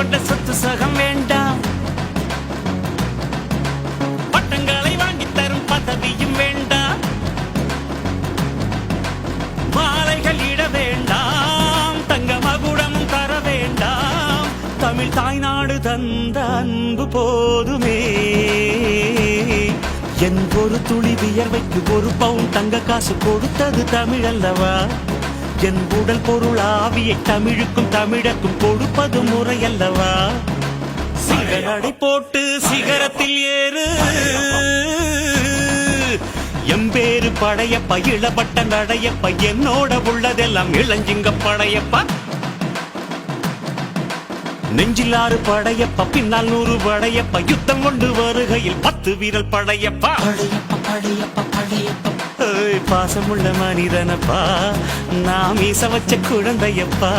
கொண்ட சொத்து சகம் வேண்டாம், பட்டங்களை வாங்கி தரும் பதவியும் வேண்டாம், மாலைகள் இட வேண்டாம், தங்க மகுடமும் தர வேண்டாம், தமிழ் தாய்நாடு தந்த அன்பு போதுமே. என் ஒரு துளி வியர்வைக்கு ஒரு பவுன் தங்க காசு கொடுத்தது தமிழ் அல்லவா? என் உடல் பொருள் ஆவியை தமிழுக்கும் தமிழக்கும் கொடுப்பது முறை அல்லவா? சிகரடை போட்டு சிகரத்தில் ஏறு, எம்பேரு படையப்ப, இளபட்ட நடையப்ப, என்னோட உள்ளதெல்லாம் இளஞ்சிங்க படையப்ப. நெஞ்சிலாறு படையப்ப, பின்னால் 100 படையப்ப, யுத்தம் கொண்டு வருகையில் 10 வீரல் படையப்பா. பாசமுள்ள மனிதனப்பா, நாம் மீச வச்ச குழந்தையப்பா.